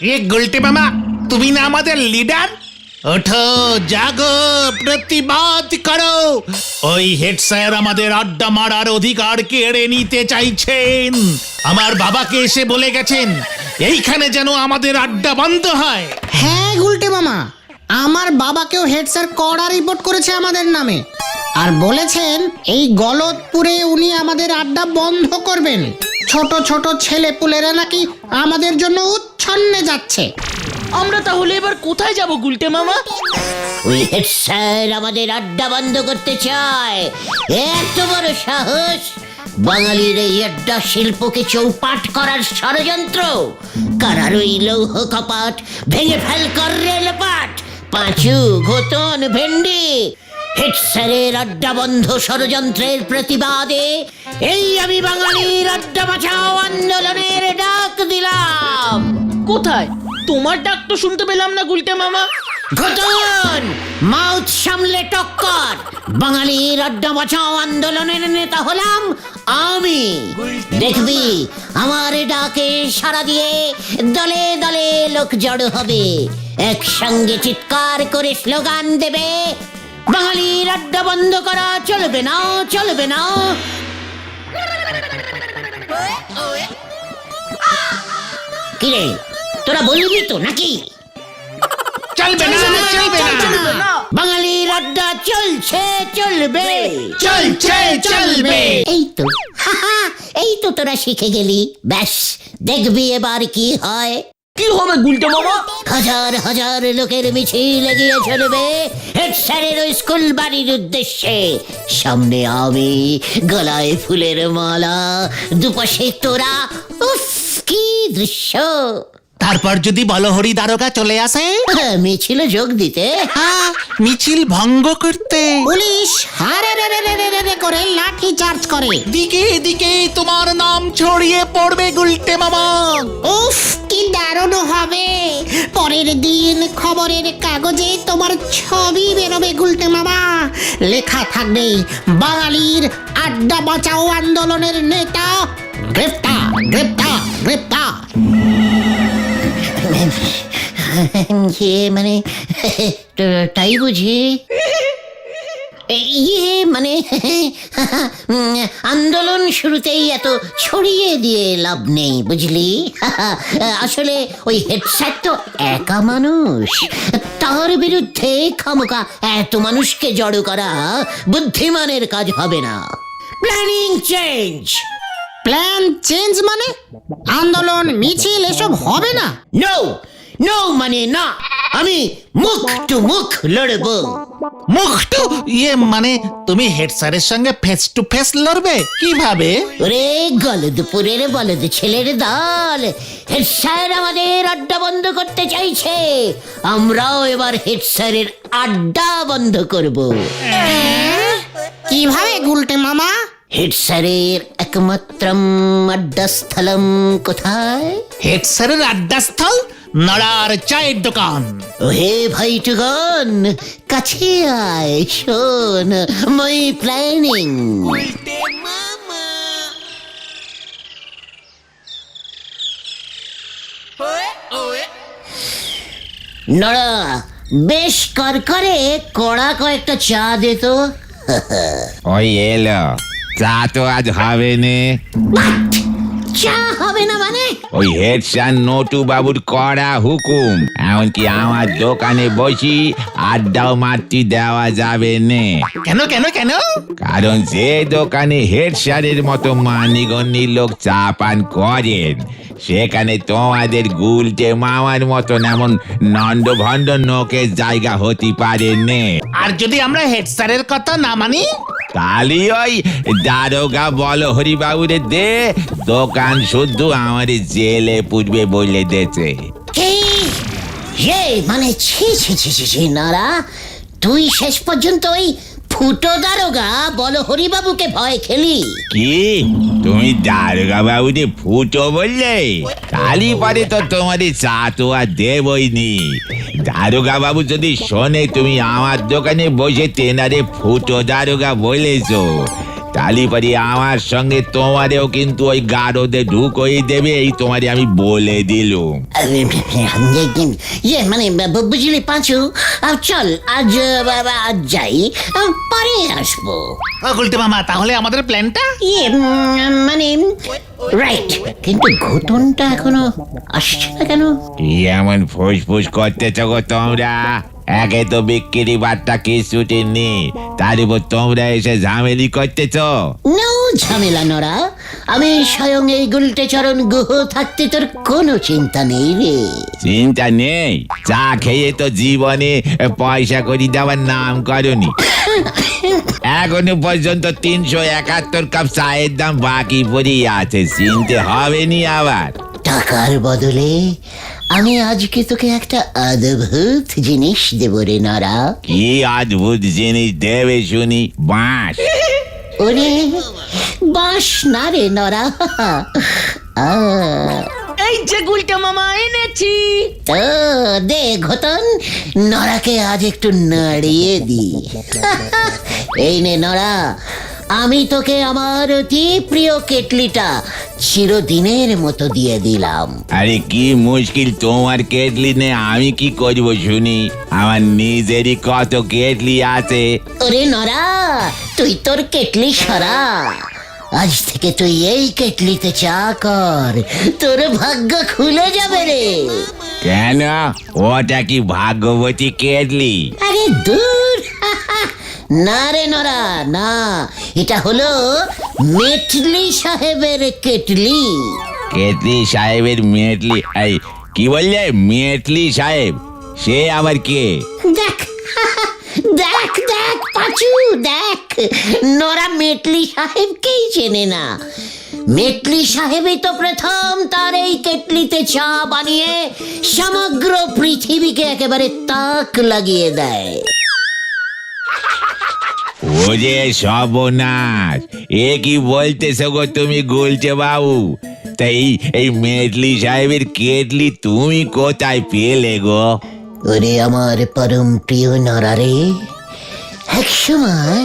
এ গুলটে মামা, তুমি না আমাদের লিডার? ওঠো, জাগো, প্রতিবাদ করো। ওই হেড স্যার আমাদের আড্ডা মারার অধিকার কেড়ে নিতে চাইছেন। আমার বাবাকে এসে বলে গেছেন এইখানে যেন আমাদের আড্ডা বন্ধ হয়। হ্যাঁ গুলটে মামা, আমার বাবাকেও হেড স্যার কড়া রিপোর্ট করেছে আমাদের নামে, আর বলেছেন এই গলতপুরে উনি আমাদের আড্ডা বন্ধ করবেন। ছোট ছোট ছেলে পুলেরা নাকি আমাদের জন্য উচ্ছন্নে যাচ্ছে। আমরা তাহলে এবার কোথায় যাব গুলটে মামা? ওই হেড স্যার আমাদের আড্ডা বন্ধ করতে চায়, এত বড় সাহস! বাঙালির এই আড্ডা শিল্পকে চৌপাট করার ষড়যন্ত্র। কারার ওই লৌহ কপাট ভেঙে ফেল কর রেলপাট। পাঁচু, ঘোতন, ভেন্ডি, হেড স্যারের আড্ডা বন্ধ ষড়যন্ত্রের প্রতিবাদে এই আমি বাঙালির আড্ডা বাঁচাও আন্দোলনের ডাক দিলাম। কোথায়? তোমার ডাক তো শুনতে পেলাম না গুলটে মামা। ঘটন, মাউথ সামলে টক্কর। বাঙালির আড্ডা বাঁচাও আন্দোলনের নেতা হলাম আমি। দেখবি আমার ডাকে সাড়া দিয়ে দলে দলে লোক জড়ো হবে, একসঙ্গে চিৎকার করে স্লোগান দেবে, বাঙালির আড্ডা বন্ধ করা চলবে না, চলবে না। কিরে, তোরা বলবি তো নাকি? চলবে না, চলবে না। বাঙালির আড্ডা চলছে, চলবে, চলছে, চলবে। এই তো এই তো তোরা শিখে গেলি। ব্যাস, দেখবি এবার কি হয়। কি হবে গুলটে মামা? হাজার হাজার লোকের মিছিল এগিয়ে চলবে হেড স্যারের ওই স্কুল বাড়ির উদ্দেশ্যে। সামনে আমি, গলায় ফুলের মালা, দুপাশে তোরা। উফ, কি দৃশ্য! তারপর যদি বলহরি দারোগা চলে আসে, মিছিলে যোগ দিতে। হ্যাঁ, মিছিল ভঙ্গ করতে। পুলিশ হারে রে রে রে রে রে রে করে লাঠি চার্জ করে। দিকে দিকে তোমার নাম ছড়িয়ে পড়বে গুলটে মামা। উফ, কি দারুণ হবে! পরের দিন খবরের কাগজে তোমার ছবি বেরোবে গুলটে মামা। লেখা থাকবে বাঙালির আড্ডা বাঁচাও আন্দোলনের নেতা গ্রেপ্তার, গ্রেপ্তার, গ্রেপ্তার। মানে তাই বুঝি? মানে আন্দোলন শুরুতেই এত ছড়িয়ে দিয়ে লাভ নেই, বুঝলি? আসলে ওই হেড স্যার তো একা মানুষ, তার বিরুদ্ধে খামোকা এত মানুষকে জড়ো করা বুদ্ধিমানের কাজ হবে না। Planning change. প্ল্যান চেঞ্জ মানে আন্দোলন, মিছিল এসব হবে না? নো, নো মানে না। আমি মুখ টু মুখ লড়বো। মুখ টু মানে তুমি হেড স্যারের সঙ্গে ফেস টু ফেস লড়বে? কিভাবে? ওরে গলদপুরের বলদ ছেলের দল, হেড স্যার আমাদের আড্ডা বন্ধ করতে চাইছে, আমরাও এবার হেড স্যারের আড্ডা বন্ধ করব। কিভাবে গুলটে মামা? হেড স্যারের একমাত্রম আড্ডাস্থলম কোথায়? হেড স্যারের আড্ডাস্থল নড়ার চায়ের দোকান। ওহে ভাইটুগন, কাছে আয়, শোন মাই প্ল্যানিং। নড়া, বেশ করকরে কড়া কয়েকটা চা দে তো। ওই এলো, চা তো আজ হবে নে। চা হবে না মানে? ওই হেড স্যার নটু বাবুর কড়া হুকুম, এমনকি আমার দোকানে বসি আড্ডাও মারতে দেওয়া যাবে নে। কেন কেন কেন? কারণ যে দোকানে হেড স্যারের মতো মানিগণ্যি লোক চা পান করেন, সেখানে তোমাদের গুলটে মামার মতন এমন নন্ড ভণ্ড নোকের জায়গা হতে পারে নে। আর যদি আমরা হেড স্যারের কথা না মানি? তাহলে ওই দারোগা বলো হরিবাবুরে দে, দোকান শুদ্ধ আমার জেলে পুজবে বলে দেছে। মানে ছি ছি ছি ছি ছি, নারা, তুই শেষ পর্যন্ত ওই ফুটো দারোগা বলো হরিবাবুকে ভয় খেলি? কি তুমি দারোগা বাবুরে ফুটো বললে? কালি পরে তো তোমাদের চা তো আর দেবই নি। দারোগা বাবু যদি শোনে তুমি আমার দোকানে বসে তেনারে ফুটো দারোগা বলেছো, তালিপরি আমার সঙ্গে তোমারেও কিন্তু ওই গারদে ঢুকই দেবে, এই তোমারে আমি বলে দিলুম। মানে বুঝলি পাঁচু, চল আজ আজ যাই, পরে আসবো। ও গুলটে মামা, তাহলে আমাদের প্ল্যানটা? মানে রাইট, কিন্তু ঘটনটা এখনো আসছে না কেন? কি এমন ফুসফুস করতেছ গো তোমরা? একে তো বিক্রি বার্তা কিছুটি নেই, তার উপর তোমরা এসে ঝামেলি করতেছ। নো ঝামেলা নরা, আমি স্বয়ং এই গুলটে চরণ গুহ থাকতে তোর কোনো চিন্তা নেই রে। চিন্তা নেই? চা খেয়ে তো জীবনে পয়সা করি দেওয়ার নাম করনি। এখনো পর্যন্ত 371 কাপ চায়ের দাম বাকি পড়ে আছে, চিনতে হবে নি আবার। টাকার বদলে আমি আজকে তোকে একটা অদ্ভুত জিনিস দেব রে নরা। কি অদ্ভুত জিনিস দেবে শুনি? বাঁশ? ওরে বাস না রে নরা, এই যে গুলটে মামা এনেছি। ও দে ঘটন, নরাকে আজ একটু নাড়িয়ে দি। এই নে নরা, আমি তোকে আমার অতি প্রিয় কেটলিটা চিরদিনের মতো দিয়ে দিলাম। আরে কি মুশকিল, তোমার কেটলি নে আমি কি করবো শুনি? আমার নিজেরই কত কেটলি আছে। ওরে নরা, তুই তোর কেটলি সরা, আজ থেকে তুই এই কেটলিতে চা কর, তোর ভাগ্য খুলে যাবে রে। কেন, ওটা কি ভাগ্যবতী কেটলি? আরে দূর, না রে নরা না, এটা হলো মেটলি সাহেবের কেটলি। কেটলি সাহেবের মেটলি? এই কি বললে? মেটলি সাহেব সে আবার কে? দেখ দেখ দেখ পাঁচু, দেখ নরা মেটলি সাহেবকেই চেনে না। মেটলি সাহেবই তো প্রথম তার এই কেটলিতে চা বানিয়ে সমগ্র পৃথিবীকে একেবারে তাক লাগিয়ে দেয়। ওরে সর্বনাশ, এ কি বলতেছো গো তুমি গুলছে বাবু? তাই এই মেটলি সাহেবের কেটলি তুমি কোথায় পেলে গো? ওরে আমার পরম প্রিয় নরারে, এক সময়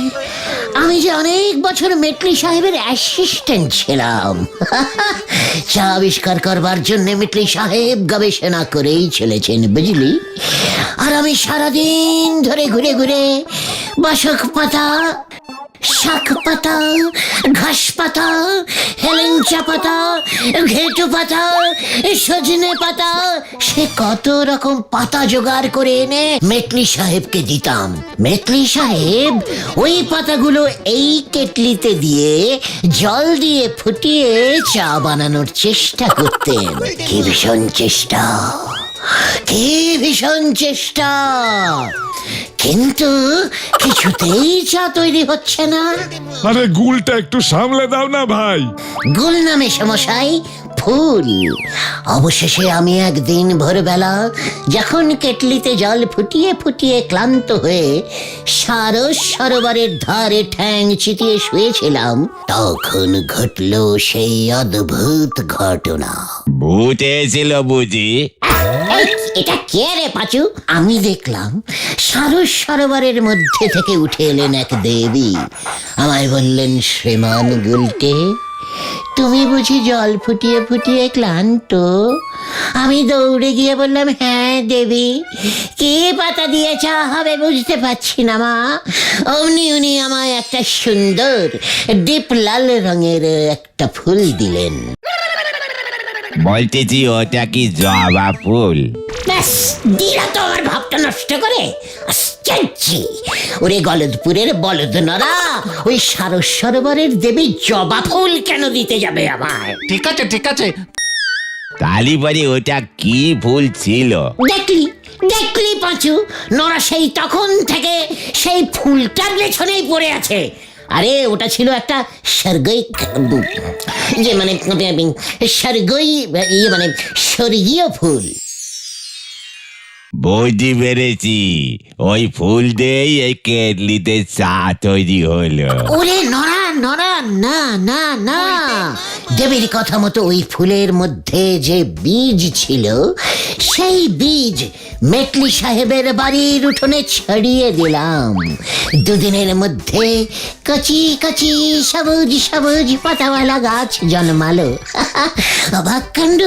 আমি যে অনেক বছর মেটলি সাহেবের অ্যাসিস্ট্যান্ট ছিলাম। চা আবিষ্কার করবার জন্য মেটলি সাহেব গবেষণা করেই চলেছেন বুঝলি। আর আমি সারাদিন ধরে ঘুরে ঘুরে বাসক পাতা, শাক পাতা, ঘাস পাতা, হেলেঞ্চা পাতা, ঘেটু পাতা, সজনে পাতা, সে কত রকম পাতা জোগাড় করে এনে মেটলি সাহেবকে দিতাম। মেটলি সাহেব ওই পাতাগুলো এই কেটলিতে দিয়ে জল দিয়ে ফুটিয়ে চা বানানোর চেষ্টা করতেন। কি ভীষণ চেষ্টা, কি ভীষণ চেষ্টা, কিন্তু কিছুতেই চা তৈরি হচ্ছে না। আরে গুলটা একটু সামলে দাও না ভাই। গুল নামে সমস্যাই ফুল। অবশেষে আমি একদিন ভোরবেলা যখন কেটলিতে জল ফুটিয়ে ফুটিয়ে ক্লান্ত হয়ে সারস সরোবরের ধারে ঠ্যাং চিতিয়ে শুয়েছিলাম, তখন ঘটল সেই অদ্ভুত ঘটনা। ভূত এসেছিল বুঝি? এই, এটা কে রে পাঁচু? আমি দেখলাম সারস সরোবরের মধ্যে থেকে উঠে এলেন এক দেবী। আমায় বললেন, শ্রীমান গুলটে, তুমি বুঝি জল ফুটিয়ে ফুটিয়ে ক্লান্ত? আমি দৌড়ে গিয়ে বললাম, হ্যাঁ দেবী, কি পাতা দিয়ে চা হবে বুঝতে পারছি না মা। অমনি উনি আমায় একটা সুন্দর ডিপ লাল রঙের একটা ফুল দিলেন। বলতেছি ওটা কি জবা ফুল? ব্যাস দিলা তো আমার ভাবটা নষ্ট করে। আশ্চর্য! ওরে গলদপুরের বলদ নরা, ওই সারস সরোবরের দেবী জবা ফুল কেন দিতে যাবে আমায়? ঠিক আছে ঠিক আছে, তালিপরি ওটা কি ফুল ছিল? দেখলি দেখলি পাঁচু, নরা সেই তখন থেকে সেই ফুলটার পেছনেই পড়ে আছে। আরে ওটা ছিল একটা স্বর্গীয় ফুল। বুঝতে পেরেছি, ওই ফুল দিয়েই এই কেটলিতে চা তৈরি হলো। ওরে নরা নরা, না না না, দেবীর কথা মতো ওই ফুলের মধ্যে যে বীজ ছিল সেই বীজ মেটলি সাহেবের বাড়ির উঠোনে ছড়িয়ে দিলাম। দুদিনের মধ্যে কচি কচি সবুজ সবুজ পাতাওয়ালা গাছ জন্মালো। অবাক কাণ্ড,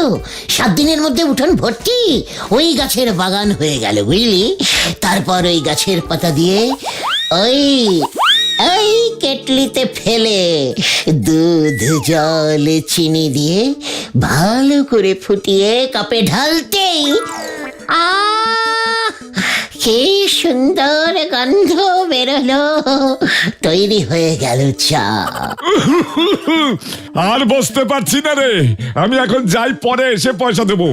7 দিনের মধ্যে উঠোন ভর্তি ওই গাছের বাগান হয়ে গেল বুঝলি। তারপর ওই গাছের পাতা দিয়ে ওই ওই কেটলিতে ফেলে দুধ জল চিনি দিয়ে ভালো করে ফুটিয়ে কাপে ঢালতেই কি সুন্দর গন্ধ বেরোলো, তৈরি হয়ে গেল চা। আর বসতে পারছি না রে, আমি এখন যাই, পরে এসে পয়সা দেবো।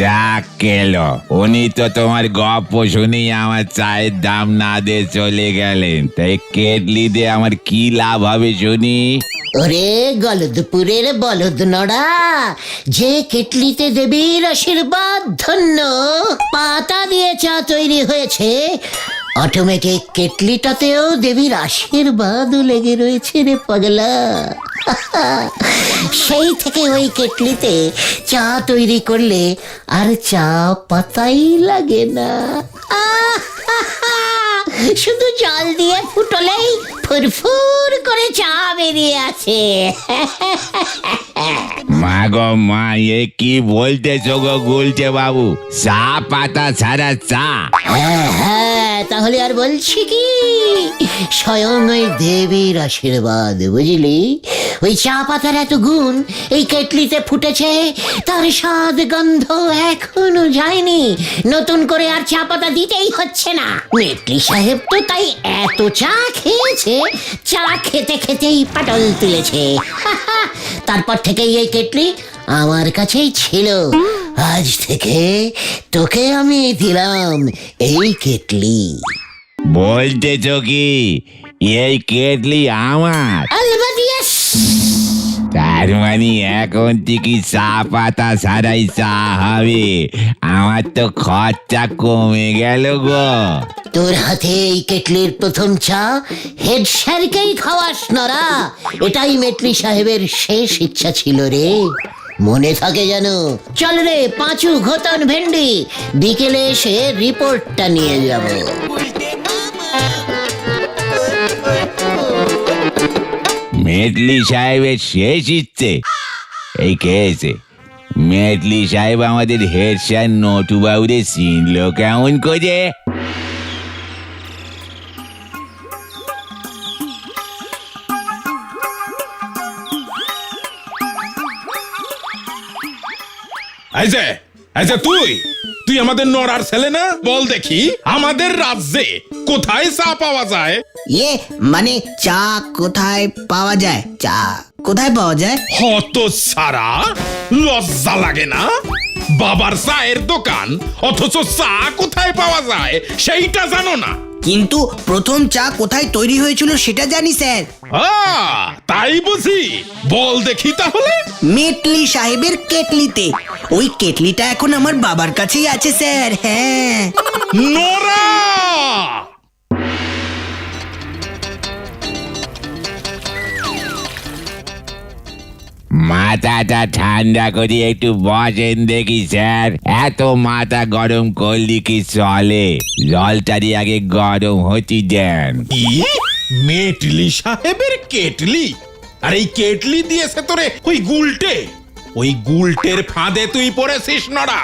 যাক কেলো, উনি তো তোমার গপ্প শুনেই আমার চায়ের দাম না দিয়ে চলে গেলেন। তাই কেটলি দিয়ে আমার কি লাভ হবে শুনি? ওরে গলদপুরের বলদ নড়া, যে কেটলিতে দেবীর আশীর্বাদ ধন্য পাতা দিয়ে চা তৈরি হয়েছে, অটোমেটিক কেটলিটাতেও দেবীর আশীর্বাদ লেগে রয়েছে রে পাগলা। সেই থেকে ওই কেটলিতে চা তৈরি করলে আর চা পাতাই লাগে না। শুধু জল দিয়ে ফুটলেই ফুরফুর করে চা বেরিয়ে আসে। মা গো মা, এ কি বলতেছো গো গুলটে বাবু? চা পাতা ছাড়া চা? হ্যাঁ, তাহলে আর বলছি কি, স্বয়ং ওই দেবীর আশীর্বাদ বুঝলি। ওই চা পাতার এত গুণ এই কেটলিতে ফুটেছে, তার স্বাদ গন্ধ এখনো যায়নি, নতুন করে আর চা পাতা দিতেই হচ্ছে না। মেটলি সাহেব তো তাই এত চা খেয়েছে, চা খেতে খেতেই পাটল তুলেছে। তারপর থেকেই এই কেটলি আমার কাছেই ছিল। আজ থেকে তোকে আমি দিলাম এই কেটলি। বলতেছো কি এই কেটলি আমার? আলবাত ইয়েস। তার মানে এখন থেকে চা পাতা ছাড়াই চা হবে? আমার তো খরচা কমে গেল গো। তোর হাতে এই কেটলির প্রথম চা হেড স্যারকেই খাওয়াস নরা, এটাই মেটলি সাহেবের শেষ ইচ্ছা ছিল রে, মনে থাকে যেন। চল রে পাঁচু, ঘোতন, ভেন্ডি, বিকেলে এসে রিপোর্টটা নিয়ে যাব। মেটলি সাহেবের শেষ ইচ্ছে? এই কেছে মেটলি সাহেব আমাদের হেড স্যার নটু বাবুরে চিনলো কেমন করে? এই যে তুই আমাদের নড়ার ছেলে না? বল দেখি আমাদের রাজ্যে কোথায় চা পাওয়া যায়? ইয়ে মানে চা কোথায় পাওয়া যায়? চা কোথায় পাওয়া যায়? হত সারা, লজ্জা লাগে না? বাবার চায়ের দোকান, অথচ চা কোথায় পাওয়া যায় সেইটা জানো না? কিন্তু প্রথম চা কোথায় তৈরি হয়েছিল সেটা জানি স্যার। তাই বুঝি? বল দেখি তাহলে। মেটলি সাহেবের কেটলিতে। ওই কেটলিটা এখন আমার বাবার কাছেই আছে স্যার। হ্যাঁ। নোরা! মাথাটা ঠান্ডা করে একটু বসেন দেখি স্যার। এত মাথা গরম করলি কি চলে? জলটারি আগে গরম হতে দেন। কি? মেটলি সাহেবের কেটলি? আর এই কেটলি দিয়েছে তোরে ওই গুলটে? ওই গুলটের ফাঁদে তুই পড়েছিস নড়া,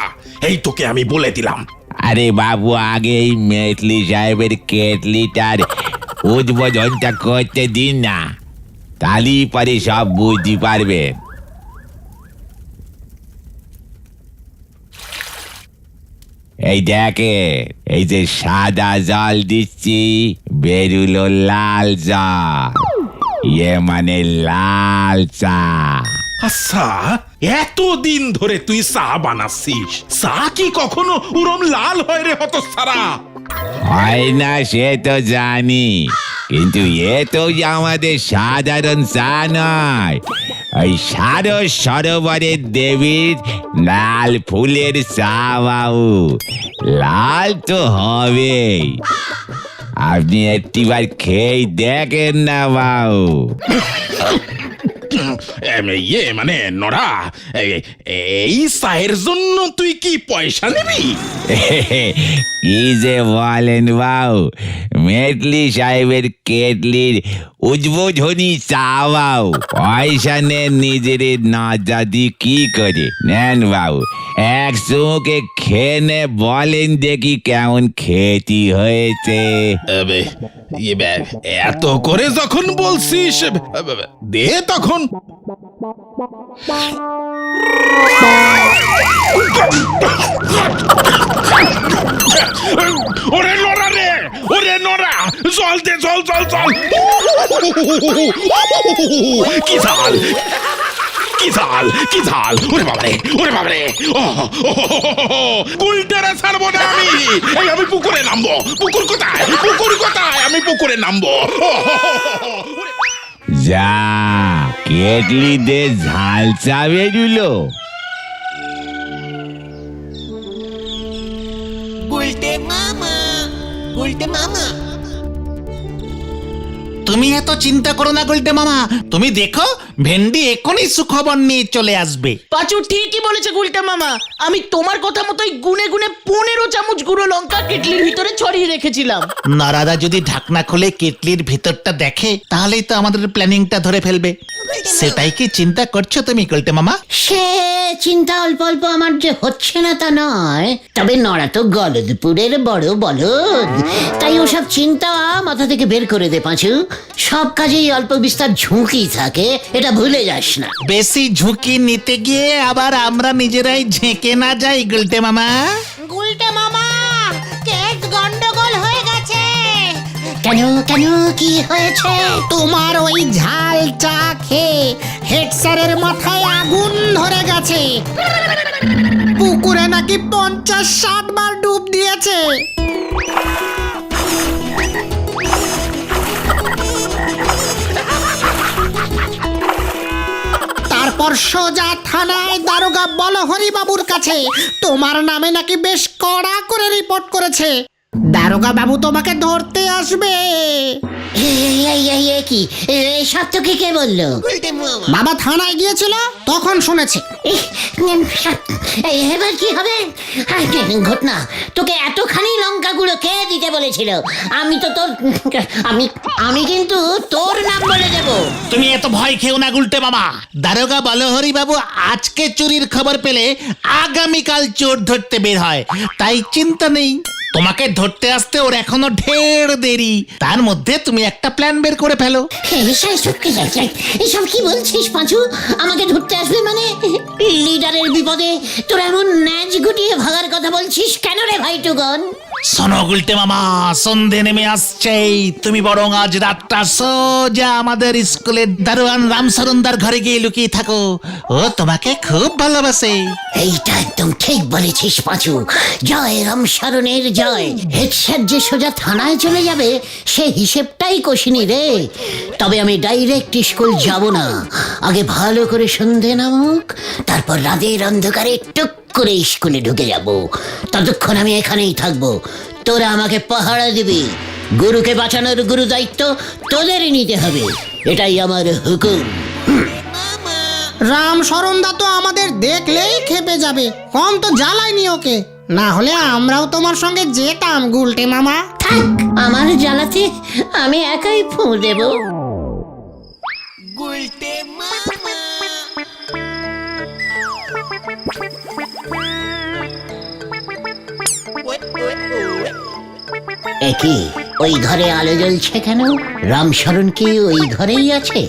এই তোকে আমি বলে দিলাম। আরে বাবু, আগে এই মেটলি সাহেবের কেটলিটার উদ্বোধনটা করতে দিন না, তাহলেই পরে সব বুঝতে পারবেন। এই দেখে, এই যে সাদা জল দিচ্ছি, বেরুলো লাল জল, ইয়ে মানে লাল চা। আচ্ছা, এতদিন ধরে তুই চা বানাচ্ছিস, চা কি কখনো উরম লাল হয় রে হতচ্ছাড়া? হয় না সে তো জানি, কিন্তু এ তো আমাদের সাধারণ চা নয়, ওই সারস সরোবরের দেবীর লাল ফুলের চা বাবু। লাল তো হবেই, আপনি একটিবার খেয়ে দেখেন না বাবু। ইয়ে মানে নড়া, এই চায়ের জন্য তুই কি পয়সা নিবি? কি যে বলেন বাবু, মেটলি সাহেবের কেটলির উদ্বোধনী চা বাবু, পয়সা নেন নিজের না জাতি কি করে নেন বাবু, এক চুমুকে খেয়ে নে বলেন দেখি কেমন খেতি হয়েছে। এত করে যখন বলছিস দে তখন। ওরে নড়া রে, ওরে নড়া, জল দে, জল জল জল। কি ঝাল, কি ঝাল, কি ঝাল, ওরে বাবারে, ওরে বাবারে, গুলটারে ছাড়বো না আমি। এই আমি পুকুরে নামবো। পুকুর কোথায়, পুকুর কোথায়, আমি পুকুরে নামবো। যা কেটলিতে ঝাল চা বেরুলো। তুমি এত চিন্তা করো না গুলটে মামা, তুমি দেখো ভেন্ডি এখনই সুখবর নিয়ে চলে আসবে। পাঁচু ঠিকই বলেছে গুলটে মামা, আমি তোমার কথা মতোই গুনে গুনে 15 চামচ গুঁড়ো লঙ্কা কেটলির ভিতরে ছড়িয়ে রেখেছিলাম। নারাদা যদি ঢাকনা খুলে কেটলির ভিতরটা দেখে তাহলেই তো আমাদের প্ল্যানিংটা ধরে ফেলবে। সেটাই কি চিন্তা করছো তুমি গুলটে মামা? সে চিন্তা অল্প অল্প আমার যে হচ্ছে না তা নয়, তবে নড়া তো গলদপুরের বড় বলদ, তাই ওসব চিন্তা মাথা থেকে বের করে দে পাঁচু। সব কাজেই অল্প বিস্তার ঝুঁকি থাকে, এটা ভুলে যাস না। বেশি ঝুঁকি নিতে গিয়ে আবার আমরা নিজেরাই ঝেঁকে না যাই গুলটে মামা। গুলটে মামা, কেক গন্ডগোল হয়ে গেছে। কেন কেন কি হয়েছে? তোমার ওই ঝাল চা খেয়ে হেড স্যারের মাথায় আগুন ধরে গেছে। পুকুরে নাকি 50-60 বার ডুব দিয়েছে। তারপর সোজা থানায় দারোগা বলহরি বাবুর কাছে তোমার নামে নাকি বেশ কড়া করে রিপোর্ট করেছে। দারোগা বাবু তোমাকে ধরতে আসবে। কি সব তোকে কে বললো? বাবা থানায় গিয়েছিল, তখন শুনেছি। এবার কি হবে? ঘটনা, তোকে এতখানি লঙ্কা গুঁড়ো কে দিতে বলেছিল? আমি তো তোর আমি কিন্তু তোর নাম বলে দেব। তুমি এত ভয় খেও না গুলটে মামা, দারোগা বলহরি বাবু আজকে চুরির খবর পেলে আগামীকাল চোর ধরতে বের হয়, তাই চিন্তা নেই। তোমাকে ধরতে আসতে ওর এখনো ঢের দেরি, তার মধ্যে তুমি একটা প্ল্যান বের করে ফেলো। এসব কি বলছিস পাঁচু? আমাকে ধরতে আসবে মানে? লিডারের বিপদে তোর এমন ন্যাজ গুটিয়ে ভাগার কথা বলছিস কেন রে ভাইটুগন? শোনো গুলটে মামা, সন্ধে নেমে আসছেই, তুমি বরং আজ রাতটা সোজা আমাদের স্কুলের দারোয়ান রামশরণদার ঘরে গিয়ে লুকিয়ে থাকো, ও তোমাকে খুব ভালোবাসে। এইটা একদম ঠিক বলেছিস পাঁচু, জয় রামশরণের জয়। হেড স্যার যে সোজা থানায় চলে যাবে সে হিসেবটাই কষিনি রে। তবে আমি ডাইরেক্ট স্কুল যাব না, আগে ভালো করে সন্ধে নামুক, তারপর রাতের অন্ধকারে টুক করে স্কুলে ঢুকে যাব। ততক্ষণ আমি এখানেই থাকবো, তোরা আমাকে পাহারা দিবি। গুরুকে বাঁচানোর গুরু দায়িত্ব তোদেরই নিতে হবে, এটাই আমার হুকুম। রাম শরণদা তো আমাদের দেখলেই খেপে যাবে, কম তো জ্বালায়নি ওকে। না হলে আমরাও তোমার সঙ্গে যেতাম গুলটে মামা। থাক, আমার জ্বালাতে আমি একাই ফুঁ দেব। একই ওই ঘরে আলো জ্বলছে কেন? রামশরণ কি ওই ঘরেই আছে?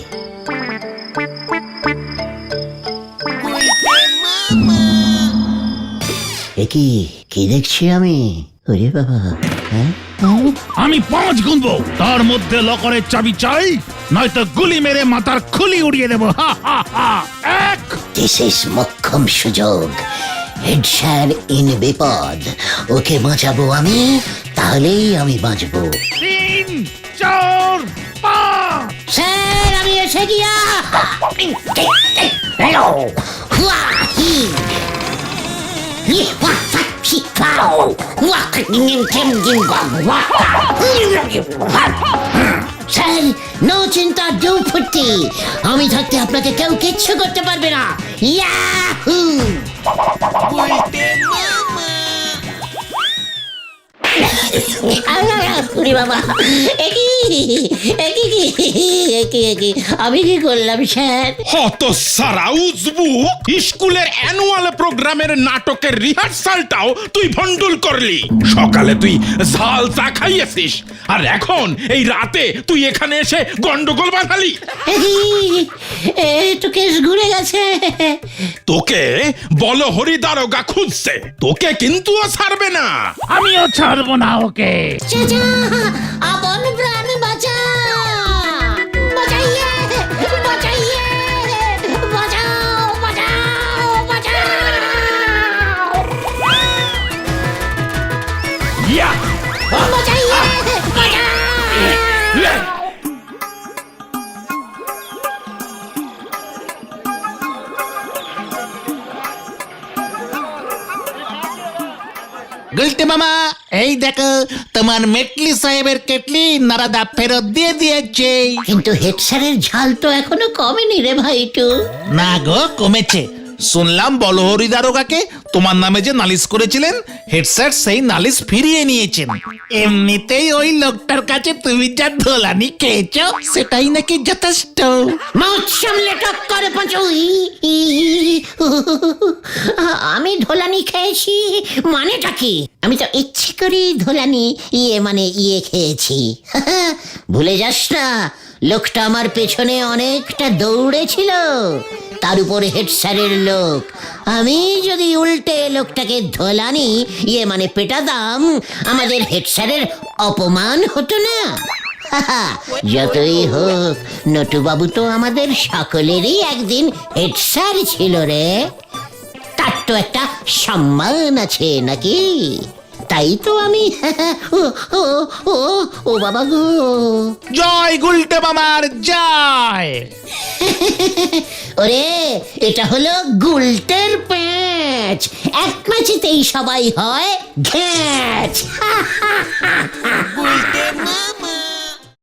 একই কি দেখছি আমি? ওরে বাবা, হ্যাঁ আমি 5 গুনবো, তার মধ্যে লকারের চাবি চাই, নয়তো গুলি মেরে মাথার খুলি উড়িয়ে দেবো। এক, দিস ইজ মোক্ষম সুযোগ। হেড স্যার ইন বিপদ, ওকে বাঁচাবো আমি, তাহলেই আমি বাঁচবো। 3, 4, 5। স্যার আমি এসে গিয়া। হ্যালো, হুয়া হি হি হুয়া শিখাও স্যার নো চিন্তা ডু ফুটি, আমি থাকতে আপনাকে কেউ কিচ্ছু করতে পারবে না। ইয়াহু! ওরে বাবা, আমি কি করলাম স্যার? হত সারা উজবুক, স্কুলের অ্যানুয়াল প্রোগ্রামের নাটকের রিহার্সালটাও তুই ভন্ডুল করলি। সকালে তুই ঝাল চা খাইয়েছিস, আর এখন এই রাতে তুই এখানে এসে গন্ডগোল বাঁধালি। তো কেস ঘুরে গেছে। তোকে বলো হরি দারোগা খুঁজছে, তোকে কিন্তু ও ছাড়বে না। আমিও ছাড়বো না ওকে। চাচা, আপন প্রাণ বাঁচা, বাঁচাইয়ে, বাঁচাইয়ে, বাঁচাও, বাঁচাও, বাঁচাও। ইয়া! বাঁচাইয়ে, বাঁচাও। গুলটে মামা, এই দেখো তোমার মেটলি সাহেবের কেটলি নারাদা ফেরত দিয়ে দিয়েছে। কিন্তু হেড স্যারের ঝাল তো এখনো কমেনি রে ভাইটু। না গো, কমেছে। শুনলাম বলহরি দারোগাকে তোমার নামে যে নালিশ করেছিলেন, হেড স্যার সেই নালিশ ফিরিয়ে নিয়েছেন। এমনিতেই ওই লোকটার কাছে তুমি যা ধোলানি খেয়েছো সেটাই নাকি যথেষ্ট। মাউথ সামলে টক করে পাঁচু। আমি ধোলানি খেয়েছি মানেটা কি? আমি তো ইচ্ছে করে ধোলানি ইয়ে খেয়েছি। ভুলে যাস না, লোকটা আমার পেছনে অনেকটা দৌড়েছিল, তার উপরে হেড স্যারের লোক। আমি যদি উল্টে লোকটাকে ধোলানি পেটাতাম, আমাদের হেড স্যারের অপমান হতো না। যতই হোক, নটুবাবু তো আমাদের সকলেরই একদিন হেড স্যার ছিল রে, তার তো একটা সম্মান আছে নাকি? তাই তো আমি ও ও ও ও বাবা গো। জয় গুলটে মামার জয়। ওরে, এটা হলো গুলটের প্যাঁচ, এক ম্যাচেতেই সবাই হয় ঘ্যাচ।